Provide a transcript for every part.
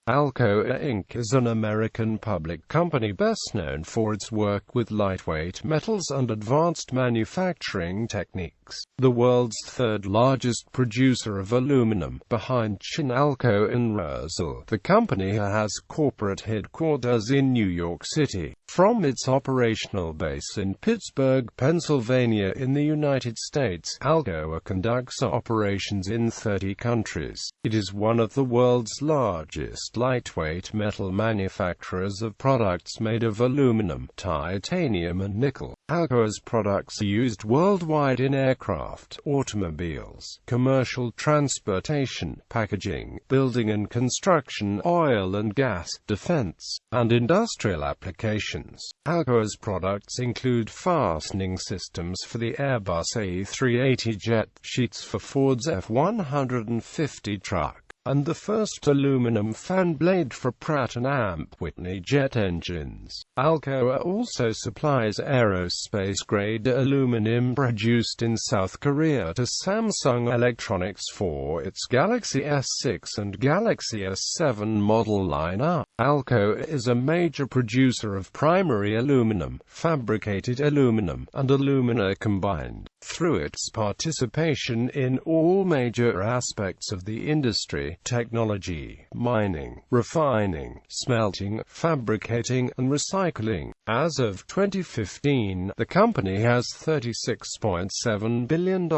Alcoa Inc. is an American public company best known for its work with lightweight metals and advanced manufacturing techniques. The world's third-largest producer of aluminum, behind Chinalco and Rusal, the company has corporate headquarters in New York City. From its operational base in Pittsburgh, Pennsylvania in the United States, Alcoa conducts operations in 30 countries. It is one of the world's largest lightweight metal manufacturers of products made of aluminum, titanium and nickel. Alcoa's products are used worldwide in aircraft, automobiles, commercial transportation, packaging, building and construction, oil and gas, defense, and industrial applications. Alcoa's products include fastening systems for the Airbus A380 jet, sheets for Ford's F-150 truck, and the first aluminum fan blade for Pratt & Whitney jet engines. Alcoa also supplies aerospace-grade aluminum produced in South Korea to Samsung Electronics for its Galaxy S6 and Galaxy S7 model lineup. Alcoa is a major producer of primary aluminum, fabricated aluminum, and alumina combined. Through its participation in all major aspects of the industry, technology, mining, refining, smelting, fabricating, and recycling. As of 2015, the company has $36.7 billion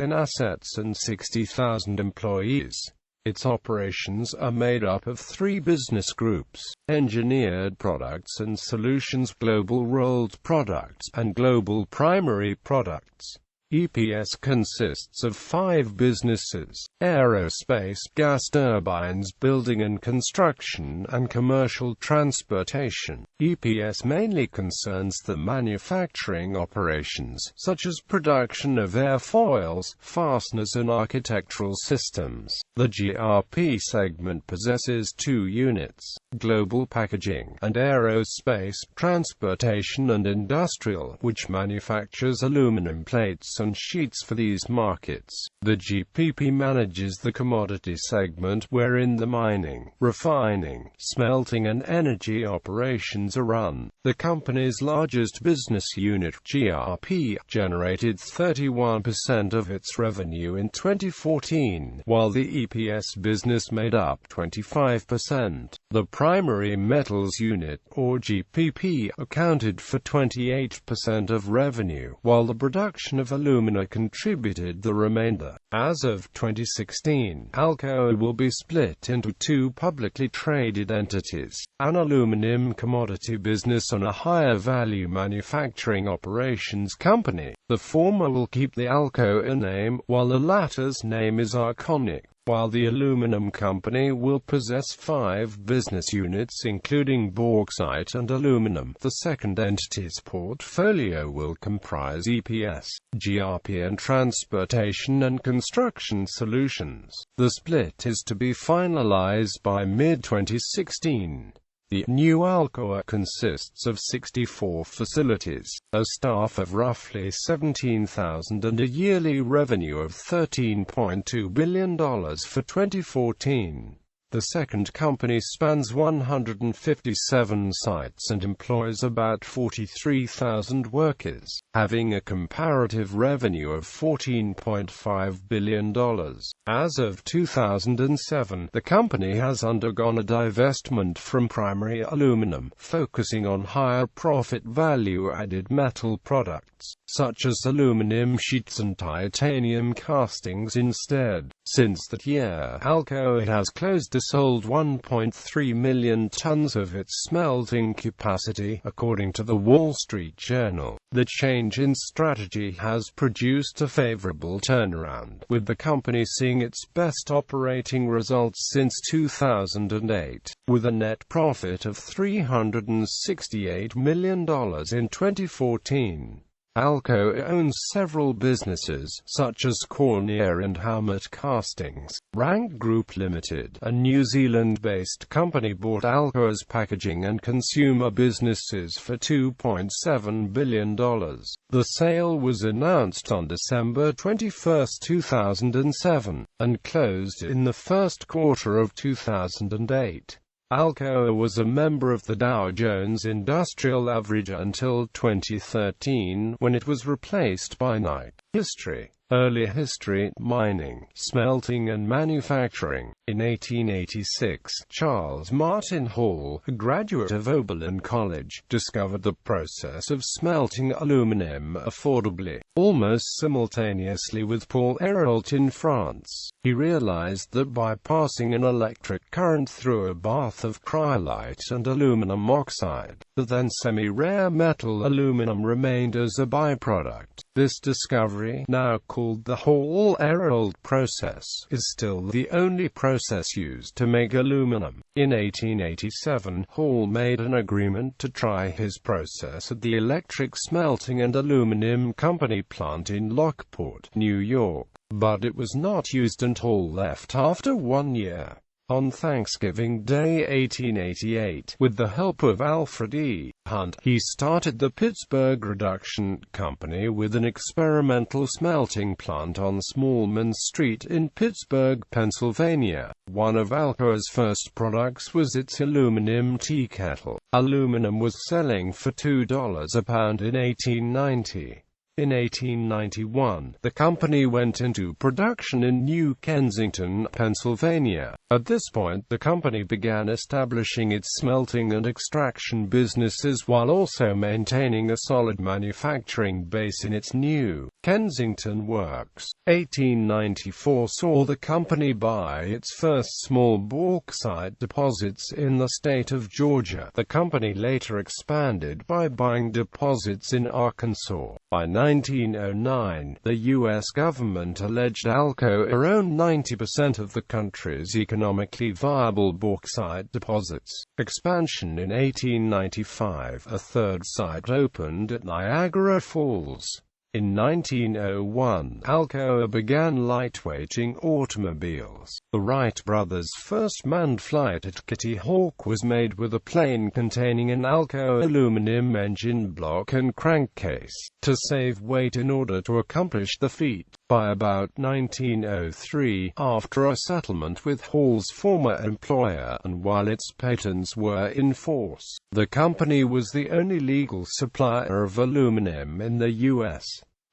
in assets and 60,000 employees. Its operations are made up of three business groups: Engineered Products and Solutions, Global Rolled Products, and Global Primary Products. EPS consists of 5 businesses: aerospace, gas turbines, building and construction, and commercial transportation. EPS mainly concerns the manufacturing operations, such as production of airfoils, fasteners and architectural systems. The GRP segment possesses 2 units: Global Packaging, and Aerospace, Transportation and Industrial, which manufactures aluminum plates and sheets for these markets. The GPP manages the commodity segment, wherein the mining, refining, smelting and energy operations are run. The company's largest business unit, GRP, generated 31% of its revenue in 2014, while the EPS business made up 25%. The primary metals unit, or GPP, accounted for 28% of revenue, while the production of alumina contributed the remainder. As of 2016, Alcoa will be split into 2 publicly traded entities: an aluminum commodity business and a higher value manufacturing operations company. The former will keep the Alcoa name, while the latter's name is Arconic. While the aluminum company will possess 5 business units including bauxite and aluminum, the second entity's portfolio will comprise EPS, GRP and Transportation and Construction Solutions. The split is to be finalized by mid-2016. The new Alcoa consists of 64 facilities, a staff of roughly 17,000 and a yearly revenue of $13.2 billion for 2014. The second company spans 157 sites and employs about 43,000 workers, having a comparative revenue of $14.5 billion. As of 2007, the company has undergone a divestment from primary aluminum, focusing on higher profit value-added metal products, such as aluminum sheets and titanium castings instead. Since that year, Alcoa has closed or sold 1.3 million tons of its smelting capacity, according to the Wall Street Journal. The change in strategy has produced a favorable turnaround, with the company seeing its best operating results since 2008, with a net profit of $368 million in 2014. Alcoa owns several businesses, such as Cornier and Howmet Castings. Rank Group Limited, a New Zealand-based company, bought Alcoa's packaging and consumer businesses for $2.7 billion. The sale was announced on December 21, 2007, and closed in the first quarter of 2008. Alcoa was a member of the Dow Jones Industrial Average until 2013, when it was replaced by Knight. History. Early history: mining, smelting and manufacturing. In 1886, Charles Martin Hall, a graduate of Oberlin College, discovered the process of smelting aluminum affordably. Almost simultaneously with Paul Hérault in France, he realized that by passing an electric current through a bath of cryolite and aluminum oxide, the then semi-rare metal aluminum remained as a byproduct. This discovery, now called the Hall-Hérault process, is still the only process used to make aluminum. In 1887, Hall made an agreement to try his process at the Electric Smelting and Aluminum Company plant in Lockport, New York, but it was not used and Hall left after 1 year. On Thanksgiving Day 1888, with the help of Alfred E. Hunt, he started the Pittsburgh Reduction Company with an experimental smelting plant on Smallman Street in Pittsburgh, Pennsylvania. One of Alcoa's first products was its aluminum tea kettle. Aluminum was selling for $2 a pound in 1890. In 1891, the company went into production in New Kensington, Pennsylvania. At this point, the company began establishing its smelting and extraction businesses while also maintaining a solid manufacturing base in its New Kensington works. 1894 saw the company buy its first small bauxite deposits in the state of Georgia. The company later expanded by buying deposits in Arkansas. By 1909, the U.S. government alleged Alcoa owned 90% of the country's economically viable bauxite deposits. Expansion. In 1895, a third site opened at Niagara Falls. In 1901, Alcoa began lightweighting automobiles. The Wright brothers' first manned flight at Kitty Hawk was made with a plane containing an Alcoa aluminum engine block and crankcase, to save weight in order to accomplish the feat. By about 1903, after a settlement with Hall's former employer, and while its patents were in force, the company was the only legal supplier of aluminum in the U.S.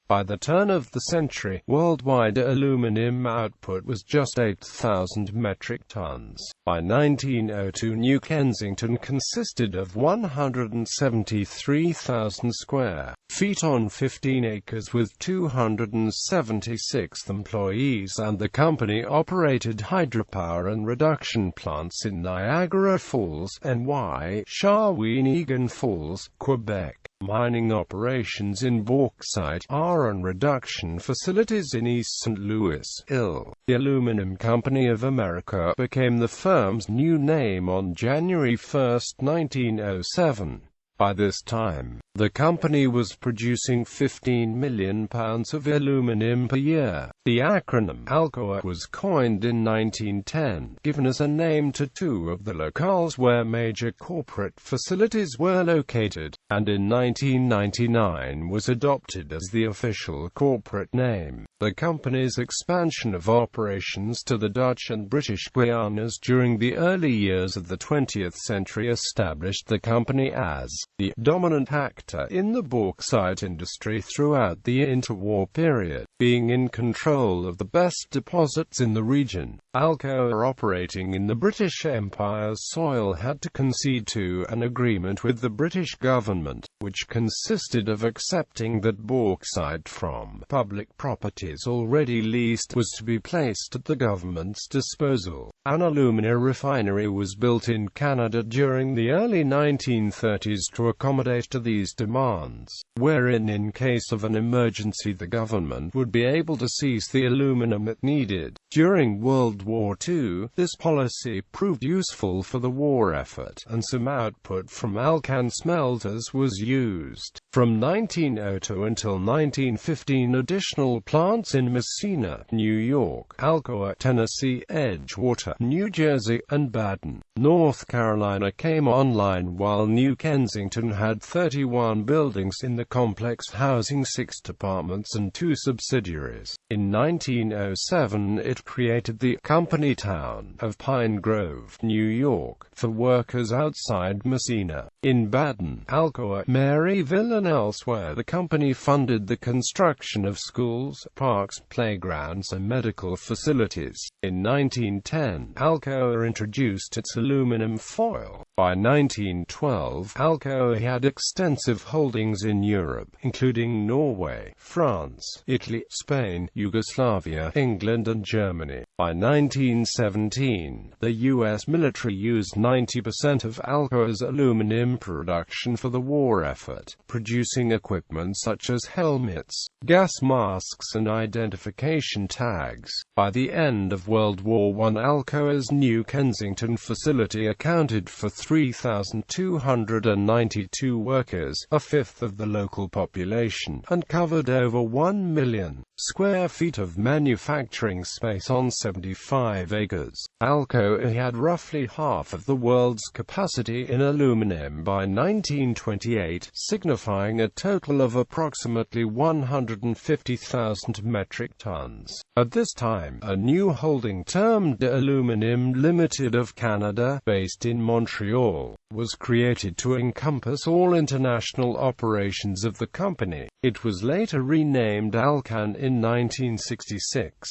By the turn of the century, worldwide aluminum output was just 8,000 metric tons. By 1902, New Kensington consisted of 173,000 square feet on 15 acres with 276 employees, and the company operated hydropower and reduction plants in Niagara Falls, NY, Shawinigan Falls, Quebec, mining operations in bauxite, and reduction facilities in East St. Louis, Ill. The Aluminum Company of America became the firm's new name on January 1, 1907. By this time, the company was producing 15 million pounds of aluminum per year. The acronym Alcoa was coined in 1910, given as a name to two of the locales where major corporate facilities were located, and in 1999 was adopted as the official corporate name. The company's expansion of operations to the Dutch and British Guianas during the early years of the 20th century established the company as the dominant actor in the bauxite industry throughout the interwar period, being in control of the best deposits in the region. Alcoa, operating in the British Empire's soil, had to concede to an agreement with the British government, which consisted of accepting that bauxite from public properties already leased was to be placed at the government's disposal. An alumina refinery was built in Canada during the early 1930s to accommodate to these demands, wherein in case of an emergency the government would be able to seize the aluminum it needed. During World War II, this policy proved useful for the war effort, and some output from Alcan smelters was used. From 1902 until 1915, additional plants in Messina, New York, Alcoa, Tennessee, Edgewater, Pittsburgh, New Jersey, and Baden, North Carolina came online, while New Kensington had 31 buildings in the complex housing 6 departments and 2 subsidiaries. In 1907 it created the company town of Pine Grove, New York, for workers outside Messina. In Baden, Alcoa, Maryville and elsewhere the company funded the construction of schools, parks, playgrounds and medical facilities. In 1910, Alcoa introduced its aluminum foil. By 1912, Alcoa had extensive holdings in Europe, including Norway, France, Italy, Spain, Yugoslavia, England and Germany. By 1917, the U.S. military used 90% of Alcoa's aluminum production for the war effort, producing equipment such as helmets, gas masks and identification tags. By the end of World War I, Alcoa's New Kensington facility accounted for 3,292 workers, a fifth of the local population, and covered over 1 million square feet of manufacturing space on 75 acres. Alcoa had roughly half of the world's capacity in aluminum by 1928, signifying a total of approximately 150,000 metric tons. At this time, a new holding termed Aluminum Limited of Canada, based in Montreal, was created to encompass all international operations of the company. It was later renamed Alcan in 1966.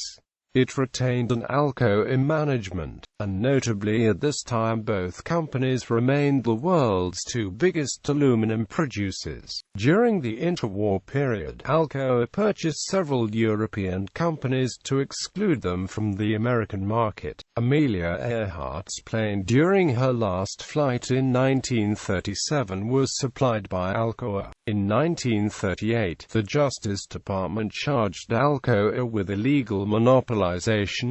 It retained an Alcoa management, and notably at this time both companies remained the world's 2 biggest aluminum producers. During the interwar period, Alcoa purchased several European companies to exclude them from the American market. Amelia Earhart's plane during her last flight in 1937 was supplied by Alcoa. In 1938, the Justice Department charged Alcoa with illegal monopolization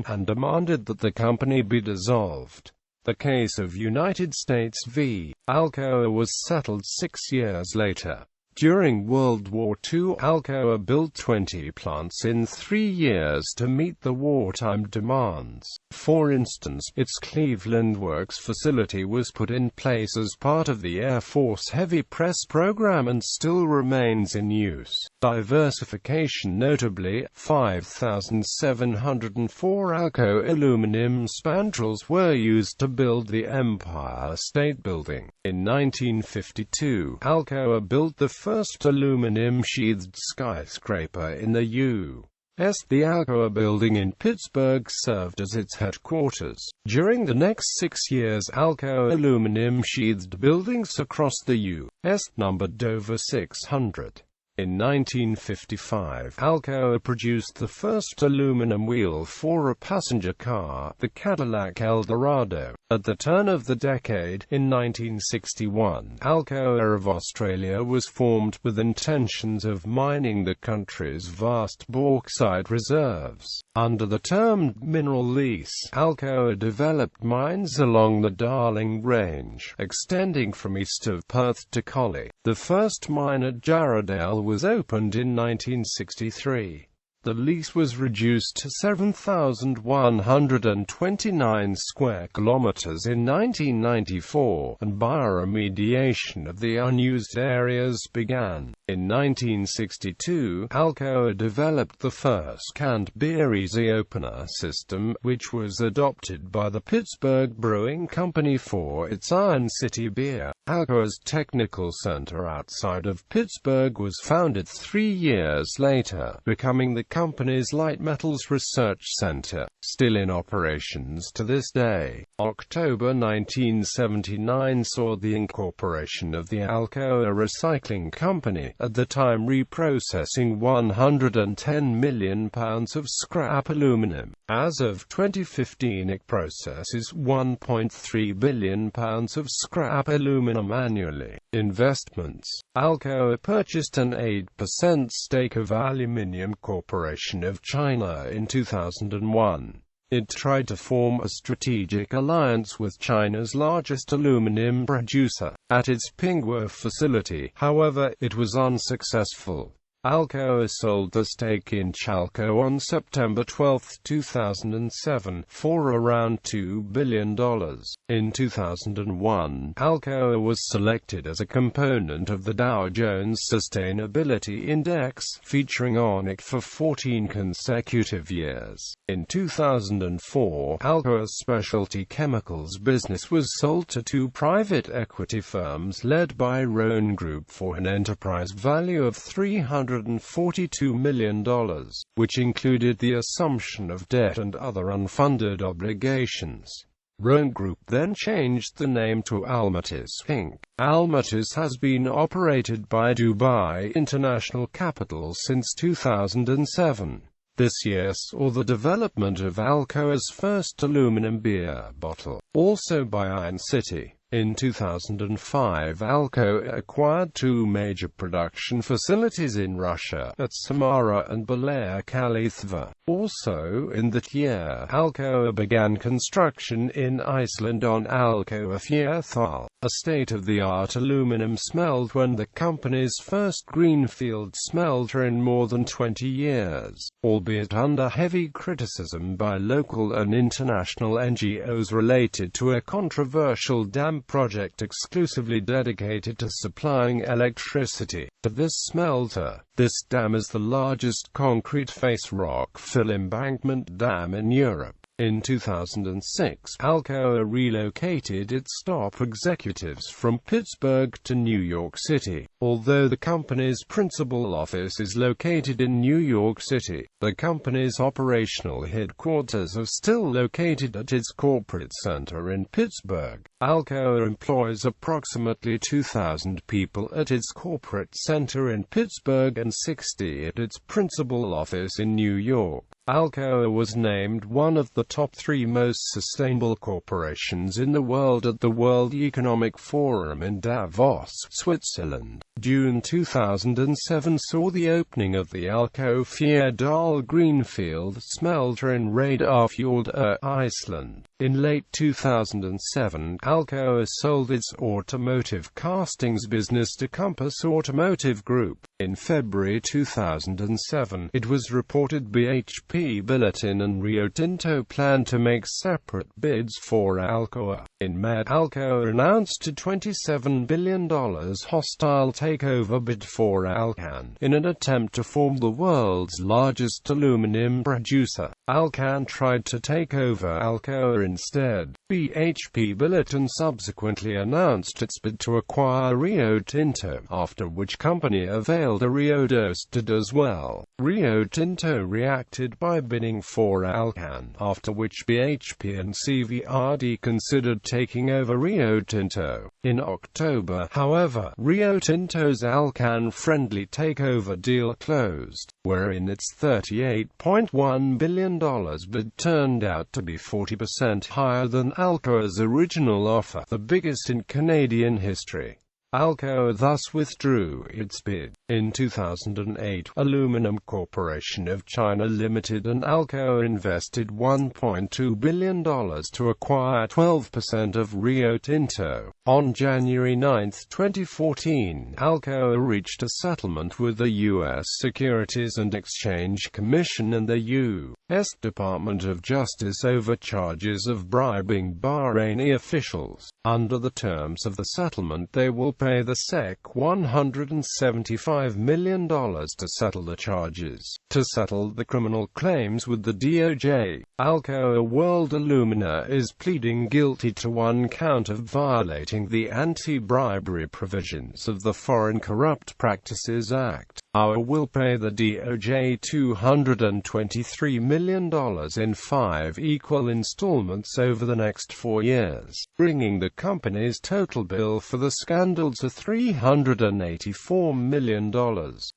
and demanded that the company be dissolved. The case of United States v. Alcoa was settled 6 years later. During World War II, Alcoa built 20 plants in 3 years to meet the wartime demands. For instance, its Cleveland Works facility was put in place as part of the Air Force Heavy Press program and still remains in use. Diversification notably, 5,704 Alcoa aluminum spandrels were used to build the Empire State Building. In 1952, Alcoa built the first aluminum-sheathed skyscraper in the U.S. The Alcoa building in Pittsburgh served as its headquarters. During the next 6 years, Alcoa aluminum-sheathed buildings across the U.S. numbered over 600. In 1955, Alcoa produced the first aluminum wheel for a passenger car, the Cadillac Eldorado. At the turn of the decade, in 1961, Alcoa of Australia was formed with intentions of mining the country's vast bauxite reserves. Under the term mineral lease, Alcoa developed mines along the Darling Range, extending from east of Perth to Collie. The first mine at Jarrahdale was opened in 1963. The lease was reduced to 7,129 square kilometers in 1994, and bioremediation of the unused areas began. In 1962, Alcoa developed the first canned beer easy opener system, which was adopted by the Pittsburgh Brewing Company for its Iron City beer. Alcoa's technical center outside of Pittsburgh was founded 3 years later, becoming the company's light metals research center, still in operations to this day. October 1979 saw the incorporation of the Alcoa Recycling Company, at the time reprocessing 110 million pounds of scrap aluminum. As of 2015, it processes 1.3 billion pounds of scrap aluminum annually. Investments: Alcoa purchased an 8% stake of Aluminium Corporation of China in 2001. It tried to form a strategic alliance with China's largest aluminum producer at its Pingguo facility. However, it was unsuccessful. Alcoa sold the stake in Chinalco on September 12, 2007, for around $2 billion. In 2001, Alcoa was selected as a component of the Dow Jones Sustainability Index, featuring on it for 14 consecutive years. In 2004, Alcoa's specialty chemicals business was sold to two private equity firms led by Rohn Group for an enterprise value of $342 million, which included the assumption of debt and other unfunded obligations. Rohn Group then changed the name to Alcoa Inc. Alcoa has been operated by Dubai International Capital since 2007. This year saw the development of Alcoa's first aluminum beer bottle, also by Iron City. In 2005, Alcoa acquired two major production facilities in Russia, at Samara and Belair-Kalitva. Also in that year, Alcoa began construction in Iceland on Alcoa Fjarðaál, a state-of-the-art aluminum smelter and the company's first greenfield smelter in more than 20 years, albeit under heavy criticism by local and international NGOs related to a controversial dam project exclusively dedicated to supplying electricity to this smelter. This dam is the largest concrete face rock fill embankment dam in Europe. In 2006, Alcoa relocated its top executives from Pittsburgh to New York City. Although the company's principal office is located in New York City, the company's operational headquarters are still located at its corporate center in Pittsburgh. Alcoa employs approximately 2,000 people at its corporate center in Pittsburgh and 60 at its principal office in New York. Alcoa was named one of the top 3 most sustainable corporations in the world at the World Economic Forum in Davos, Switzerland. June 2007 saw the opening of the Alcoa Fjarðaál greenfield smelter in Reyðarfjörður, Iceland. In late 2007, Alcoa sold its automotive castings business to Compass Automotive Group. In February 2007, it was reported BHP Billiton and Rio Tinto planned to make separate bids for Alcoa. In May, Alcoa announced a $27 billion hostile takeover bid for Alcan, in an attempt to form the world's largest aluminum producer. Alcan tried to take over Alcoa instead. BHP Billiton subsequently announced its bid to acquire Rio Tinto, after which company availed a Rio Tinto as well. Rio Tinto reacted by bidding for Alcan, after which BHP and CVRD considered taking over Rio Tinto. In October, however, Rio Tinto's Alcan-friendly takeover deal closed, wherein its $38.1 billion bid turned out to be 40% higher than Alcoa's original offer, the biggest in Canadian history. Alcoa thus withdrew its bid. In 2008, Aluminum Corporation of China Limited and Alcoa invested $1.2 billion to acquire 12% of Rio Tinto. On January 9, 2014, Alcoa reached a settlement with the U.S. Securities and Exchange Commission and the U.S. Department of Justice over charges of bribing Bahraini officials. Under the terms of the settlement, they will pay the SEC $175 million to settle the charges. To settle the criminal claims with the DOJ, Alcoa World Alumina is pleading guilty to one count of violating the anti-bribery provisions of the Foreign Corrupt Practices Act. Alcoa will pay the DOJ $223 million in 5 equal installments over the next 4 years, bringing the company's total bill for the scandal to $384 million.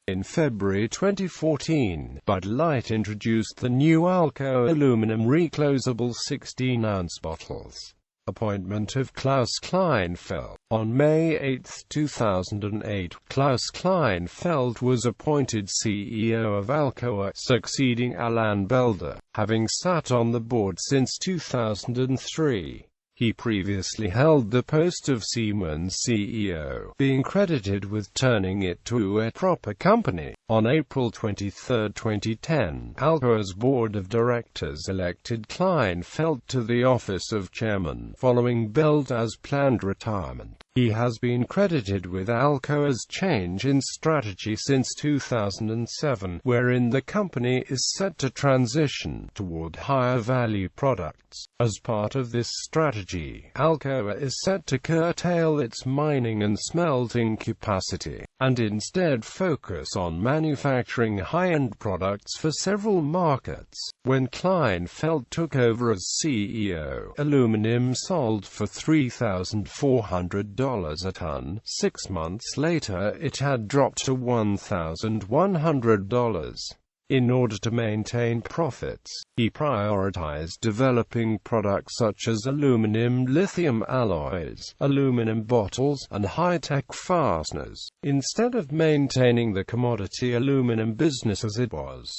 In February 2014, Bud Light introduced the new Alcoa aluminum reclosable 16-ounce bottles. Appointment of Klaus Kleinfeld. On May 8, 2008, Klaus Kleinfeld was appointed CEO of Alcoa, succeeding Alain Belder, having sat on the board since 2003. He previously held the post of Siemens CEO, being credited with turning it to a proper company. On April 23, 2010, Alcoa's board of directors elected Kleinfeld to the office of chairman, following Belda's planned retirement. He has been credited with Alcoa's change in strategy since 2007, wherein the company is set to transition toward higher-value products. As part of this strategy, Alcoa is set to curtail its mining and smelting capacity, and instead focus on manufacturing high-end products for several markets. When Kleinfeld took over as CEO, aluminum sold for $3,400 a ton. 6 months later, it had dropped to $1,100. In order to maintain profits, he prioritized developing products such as aluminum lithium alloys, aluminum bottles, and high-tech fasteners, instead of maintaining the commodity aluminum business as it was.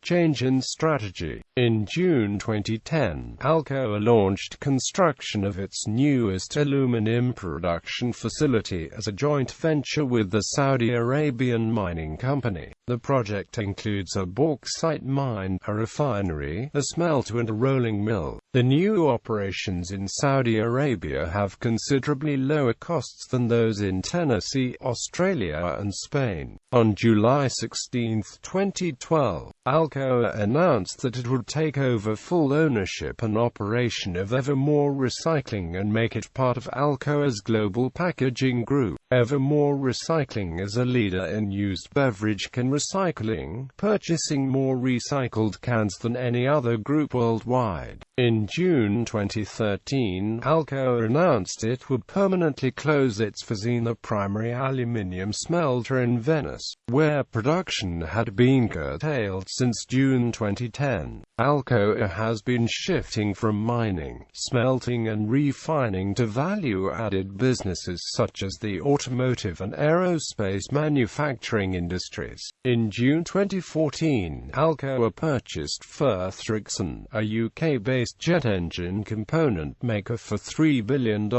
Change in strategy. In June 2010, Alcoa launched construction of its newest aluminum production facility as a joint venture with the Saudi Arabian mining company. The project includes a bauxite mine, a refinery, a smelter and a rolling mill. The new operations in Saudi Arabia have considerably lower costs than those in Tennessee, Australia and Spain. On July 16, 2012, Alcoa announced that it would take over full ownership and operation of Evermore Recycling and make it part of Alcoa's global packaging group. Evermore Recycling is a leader in used beverage can recycling, purchasing more recycled cans than any other group worldwide. In June 2013, Alcoa announced it would permanently close its Fazina primary aluminium smelter in Venice, where production had been curtailed since June 2010. Alcoa has been shifting from mining, smelting and refining to value-added businesses such as the automotive and aerospace manufacturing industries. In June 2014, Alcoa purchased Firth-Erickson, a UK-based jet engine component maker, for $3 billion.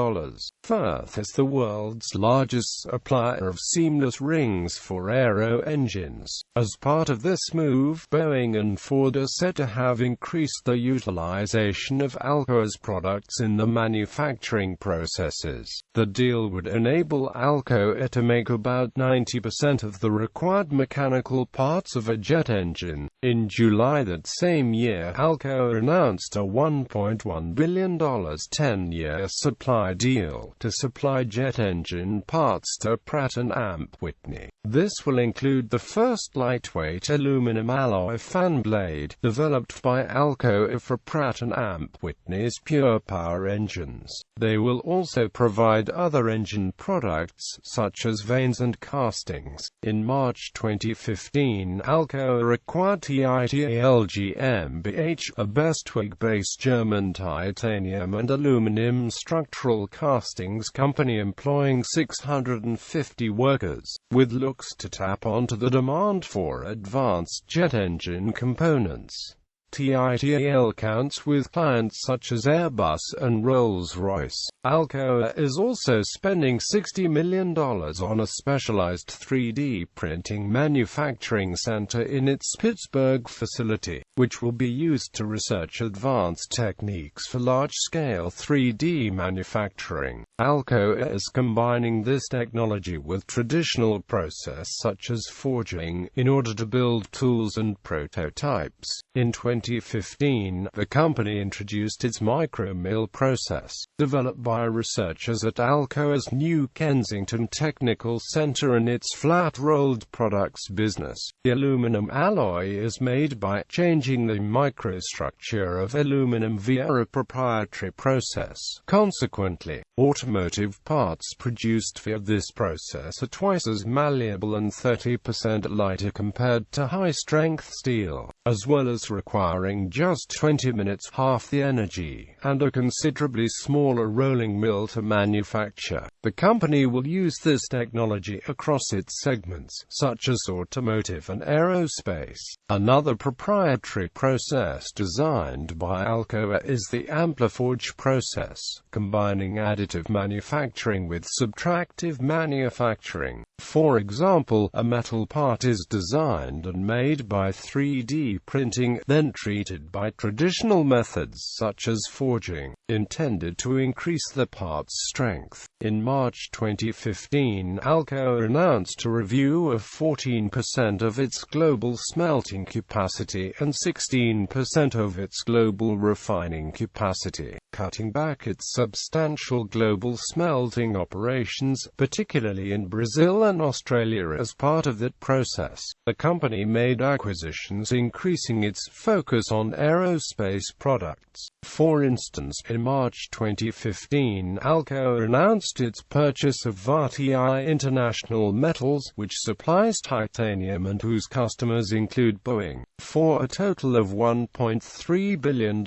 Firth is the world's largest supplier of seamless rings for aero engines. As part of this move, Boeing and Ford are said to have increased the utilization of Alcoa's products in the manufacturing processes. The deal would enable Alcoa to make about 90% of the required mechanical parts of a jet engine. In July that same year, Alcoa announced a $1.1 billion 10-year supply deal to supply jet engine parts to Pratt & Whitney. This will include the first lightweight aluminum alloy fan blade, developed by Alcoa for Pratt & Whitney's Pure Power engines. They will also provide other engine products, such as vanes and castings. In March 2015, Alcoa acquired TITAL GmbH, a Bestwig-based German titanium and aluminum structural castings company employing 650 workers, with looks to tap onto the demand for advanced jet engine components. TITAL counts with clients such as Airbus and Rolls-Royce. Alcoa is also spending $60 million on a specialized 3D printing manufacturing center in its Pittsburgh facility, which will be used to research advanced techniques for large-scale 3D manufacturing. Alcoa is combining this technology with traditional process such as forging, in order to build tools and prototypes. In 2015, the company introduced its micromill process, developed by researchers at Alcoa's New Kensington Technical Center and its flat-rolled products business. The aluminum alloy is made by changing the microstructure of aluminum via a proprietary process. Consequently, automotive parts produced via this process are twice as malleable and 30% lighter compared to high-strength steel, as well as require requiring just 20 minutes, half the energy, and a considerably smaller rolling mill to manufacture. The company will use this technology across its segments, such as automotive and aerospace. Another proprietary process designed by Alcoa is the Ampliforge process, combining additive manufacturing with subtractive manufacturing. For example, a metal part is designed and made by 3D printing, then treated by traditional methods such as forging, intended to increase the part's strength. In March 2015, Alcoa announced a review of 14% of its global smelting capacity and 16% of its global refining capacity, cutting back its substantial global smelting operations, particularly in Brazil and Australia. As part of that process, the company made acquisitions, increasing its focus on aerospace products. For instance, in March 2015, Alcoa announced its purchase of VTI International Metals, which supplies titanium and whose customers include Boeing, for a total of $1.3 billion.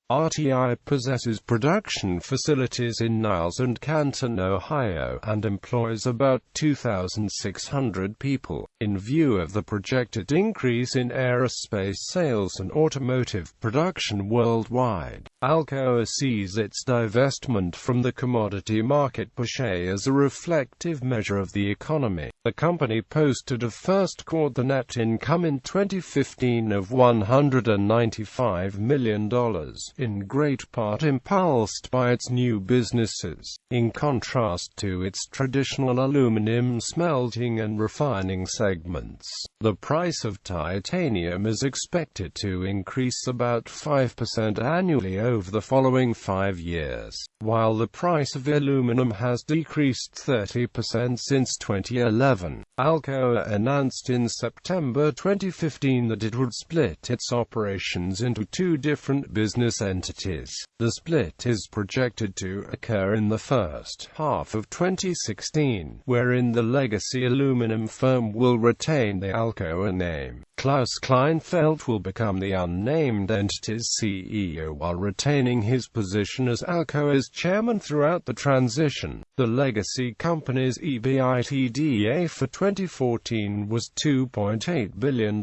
RTI possesses production facilities in Niles and Canton, Ohio, and employs about 2,600 people. In view of the projected increase in aerospace sales and automotive production worldwide, Alcoa sees its divestment from the commodity market push as a reflective measure of the economy. The company posted a first quarter net income in 2015 of $195 million. In great part impulsed by its new businesses, in contrast to its traditional aluminum smelting and refining segments. The price of titanium is expected to increase about 5% annually over the following 5 years, while the price of aluminum has decreased 30% since 2011. Alcoa announced in September 2015 that it would split its operations into two different business entities. The split is projected to occur in the first half of 2016, wherein the legacy aluminum firm will retain the Alcoa name. Klaus Kleinfeldt will become the unnamed entity's CEO while retaining his position as Alcoa's chairman throughout the transition. The legacy company's EBITDA for 2014 was $2.8 billion,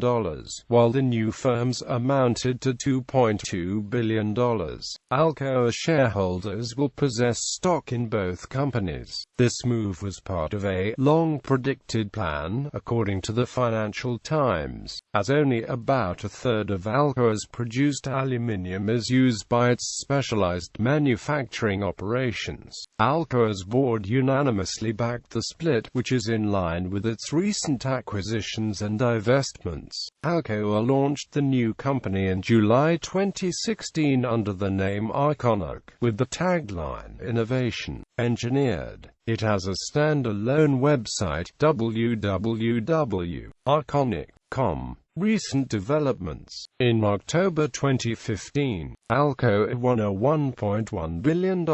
while the new firm's amounted to $2.2 billion. Alcoa shareholders will possess stock in both companies. This move was part of a long-predicted plan, according to the Financial Times, as only about a third of Alcoa's produced aluminium is used by its specialized manufacturing operations. Alcoa's board unanimously backed the split, which is in line with its recent acquisitions and divestments. Alcoa launched the new company in July 2016 under the name Arconic, with the tagline, "Innovation, Engineered." It has a standalone website, www.arconic.com. Recent developments. In October 2015, Alcoa won a $1.1 billion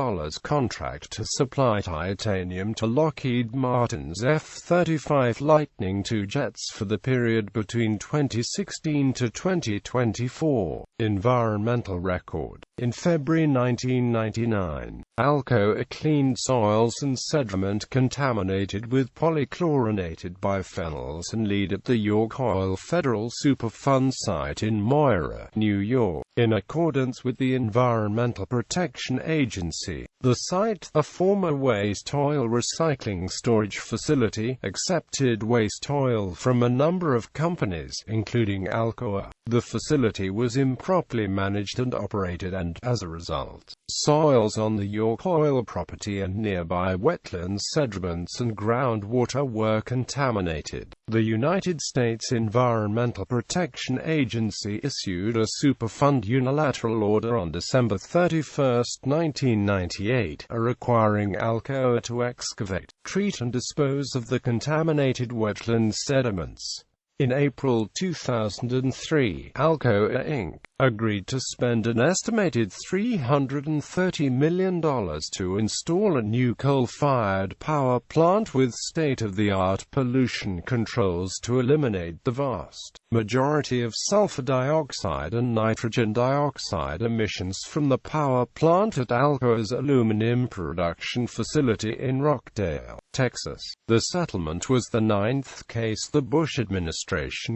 contract to supply titanium to Lockheed Martin's F-35 Lightning II jets for the period between 2016 to 2024. Environmental record. In February 1999, Alcoa cleaned soils and sediment contaminated with polychlorinated biphenyls and lead at the York Oil Federal Superfund site in Moira, New York. In accordance with the Environmental Protection Agency, the site, a former waste oil recycling storage facility, accepted waste oil from a number of companies, including Alcoa. The facility was improperly managed and operated and, as a result, soils on the York Oil property and nearby wetlands, sediments and groundwater were contaminated. The United States Environmental Protection Agency issued a Superfund unilateral order on December 31, 1998, requiring Alcoa to excavate, treat and dispose of the contaminated wetland sediments. In April 2003, Alcoa Inc. agreed to spend an estimated $330 million to install a new coal-fired power plant with state-of-the-art pollution controls to eliminate the vast majority of sulfur dioxide and nitrogen dioxide emissions from the power plant at Alcoa's aluminum production facility in Rockdale, Texas. The settlement was the ninth case the Bush administration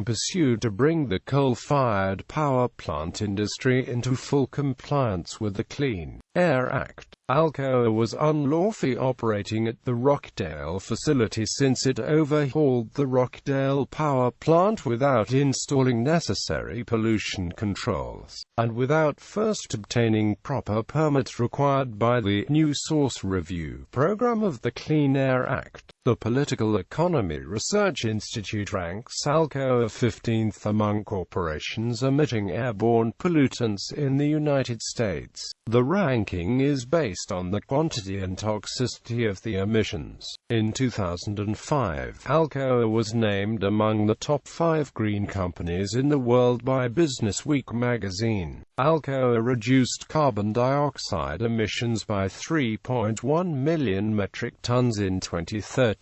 pursued to bring the coal-fired power plant industry into full compliance with the Clean Air Act. Alcoa was unlawfully operating at the Rockdale facility since it overhauled the Rockdale power plant without installing necessary pollution controls, and without first obtaining proper permits required by the New Source Review program of the Clean Air Act. The Political Economy Research Institute ranks Alcoa 15th among corporations emitting airborne pollutants in the United States. The ranking is based on the quantity and toxicity of the emissions. In 2005, Alcoa was named among the top 5 green companies in the world by Businessweek magazine. Alcoa reduced carbon dioxide emissions by 3.1 million metric tons in 2013.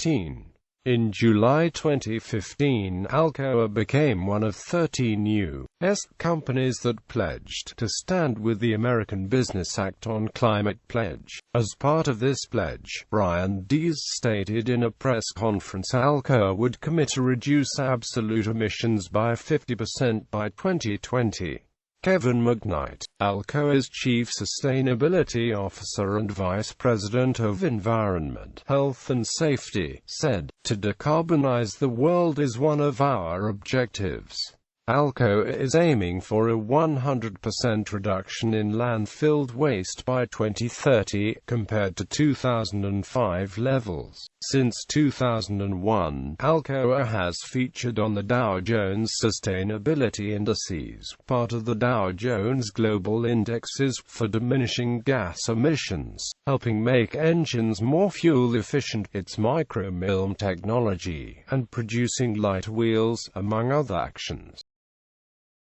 In July 2015, Alcoa became one of 13 U.S. companies that pledged to stand with the American Business Act on Climate Pledge. As part of this pledge, Brian Dees stated in a press conference Alcoa would commit to reduce absolute emissions by 50% by 2020. Kevin McKnight, Alcoa's Chief Sustainability Officer and Vice President of Environment, Health and Safety, said, "To decarbonize the world is one of our objectives. Alcoa is aiming for a 100% reduction in landfilled waste by 2030, compared to 2005 levels." Since 2001, Alcoa has featured on the Dow Jones Sustainability Indices, part of the Dow Jones Global Indexes, for diminishing gas emissions, helping make engines more fuel-efficient, its micromilm technology, and producing light wheels, among other actions.